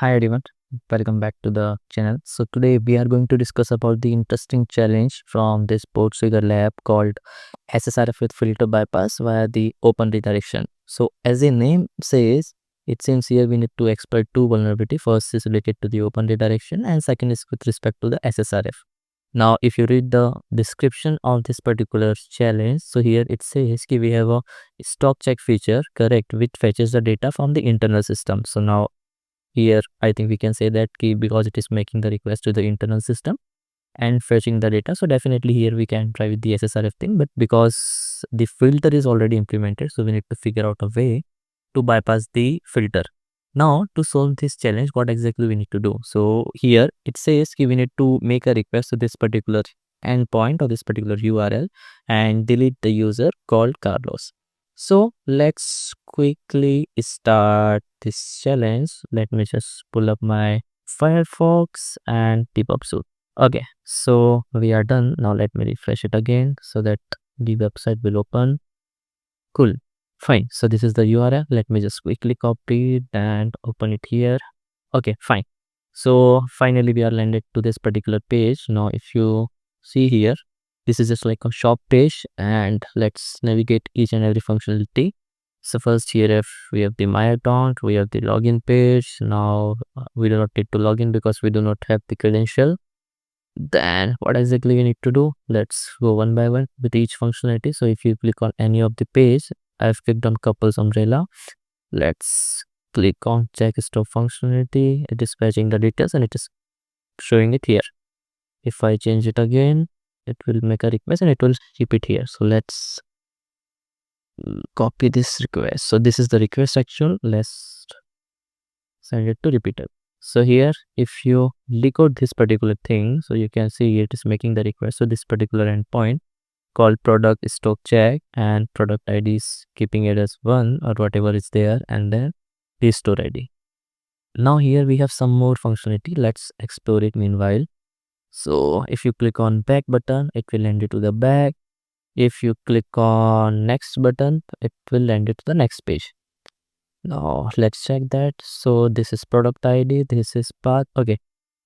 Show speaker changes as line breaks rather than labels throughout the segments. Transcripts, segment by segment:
Hi everyone, welcome back to the channel. So today we are going to discuss about the interesting challenge from this Portugal lab called SSRF with filter bypass via the open redirection. So as the name says, it seems here we need to exploit two vulnerability. First is related to the open redirection and second is with respect to the SSRF. Now if you read the description of this particular challenge, so here it says we have a stock check feature, correct, which fetches the data from the internal system. So now here I think we can say that key because it is making the request to the internal system and fetching the data. So definitely here we can try with the SSRF thing, but because the filter is already implemented, so we need to figure out a way to bypass the filter. Now to solve this challenge, what exactly we need to do? So here it says we need to make a request to this particular endpoint or this particular URL and delete the user called Carlos. So let's quickly start this challenge. Let me just pull up my Firefox and debug suite. Okay, so we are done. Now let me refresh it again so that the website will open. Cool, fine. So this is the URL. Let me just quickly copy it and open it here. Okay, fine. So finally we are landed to this particular page. Now if you see here, this is just like a shop page, and let's navigate each and every functionality. So first here if we have the my account, we have the login page. Now we do not need to log in because we do not have the credential. Then what exactly we need to do? Let's go one by one with each functionality. So if you click on any of the page, I've clicked on couples umbrella. Let's click on check stop functionality. It is fetching the details and it is showing it here. If I change it again, it will make a request and it will keep it here. So let's copy this request. So this is the request actual. Let's send it to repeater. So here if you decode this particular thing, so you can see it is making the request to this particular endpoint called product stock check, and product ID is keeping it as 1 or whatever is there, and then the store ID. Now here we have some more functionality. Let's explore it meanwhile. So if you click on back button, it will land you to the back. If you click on next button, it will land you to the next page. Now let's check that. So this is product ID, this is path. Okay,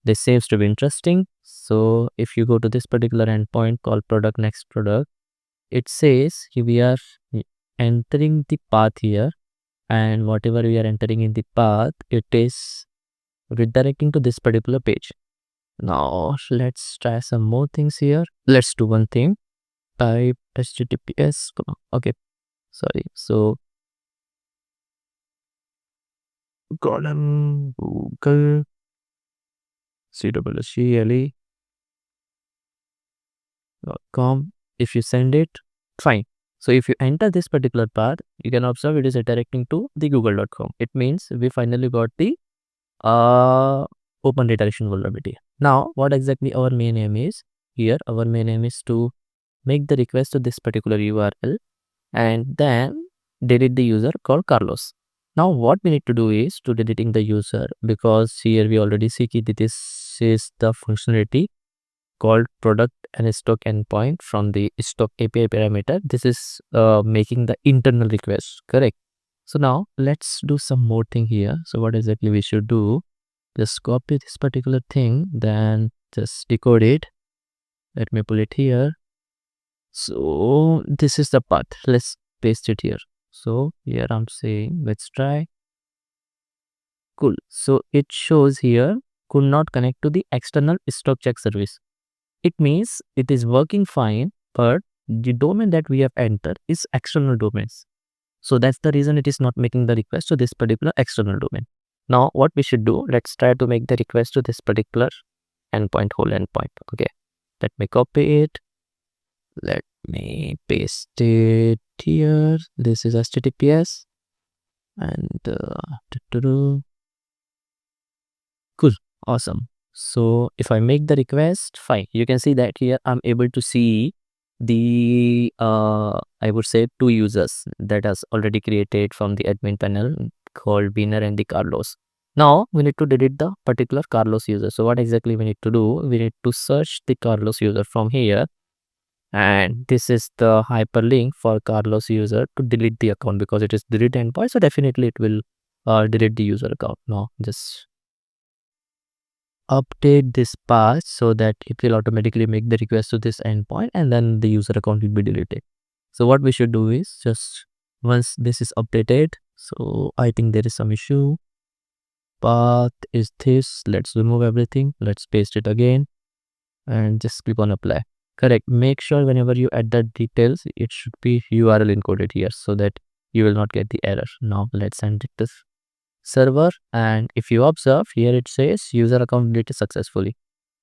this seems to be interesting. So if you go to this particular endpoint called product next product, it says we are entering the path here, and whatever we are entering in the path, it is redirecting to this particular page. Now let's try some more things here. Let's do one thing. Type https. Okay, sorry. So column Google CyberSecurityTV.com. If you send it, fine. So if you enter this particular path, you can observe it is redirecting to the google.com. It means we finally got the open redirection vulnerability. Now what exactly our main aim is here? Our main aim is to make the request to this particular URL and then delete the user called Carlos. Now what we need to do is to deleting the user, because here we already see that this is the functionality called product and stock endpoint from the stock API parameter. This is making the internal request, correct? So now let's do some more thing here. So what exactly we should do? Just copy this particular thing, then just decode it. Let me pull it here. So this is the path. Let's paste it here. So here I'm saying let's try. Cool. So it shows here could not connect to the external stock check service. It means it is working fine, but the domain that we have entered is external domains. So that's the reason it is not making the request to this particular external domain. Now what we should do, let's try to make the request to this particular endpoint, whole endpoint. Okay, let me copy it. Let me paste it here. This is HTTPS and cool, awesome. So if I make the request, fine, you can see that here I'm able to see the I would say 2 users that has already created from the admin panel called Winner and the Carlos. Now we need to delete the particular Carlos user. So what exactly we need to do? We need to search the Carlos user from here, and this is the hyperlink for Carlos user to delete the account, because it is delete endpoint, so definitely it will delete the user account. Now just update this path so that it will automatically make the request to this endpoint, and then the user account will be deleted. So what we should do is just once this is updated, so I think there is some issue. Path is this. Let's remove everything. Let's paste it again and just click on apply. Correct. Make sure whenever you add the details, it should be URL encoded here so that you will not get the error. Now let's send it to server, and if you observe here, it says user account deleted successfully.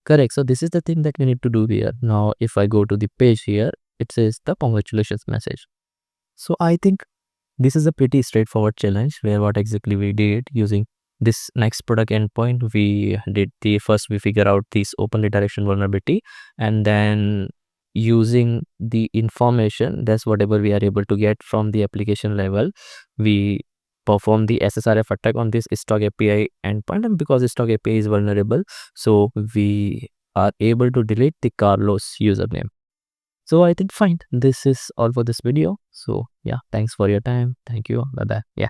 Correct. So this is the thing that we need to do here. Now if I go to the page here, it says the congratulations message. So I think this is a pretty straightforward challenge where what exactly we did using this next product endpoint, we did the first we figure out this open redirection vulnerability, and then using the information, that's whatever we are able to get from the application level, we perform the SSRF attack on this stock API endpoint, and because stock API is vulnerable, so we are able to delete the Carlos username. So I think fine, this is all for this video. So yeah, thanks for your time. Thank you. Bye bye. Yeah.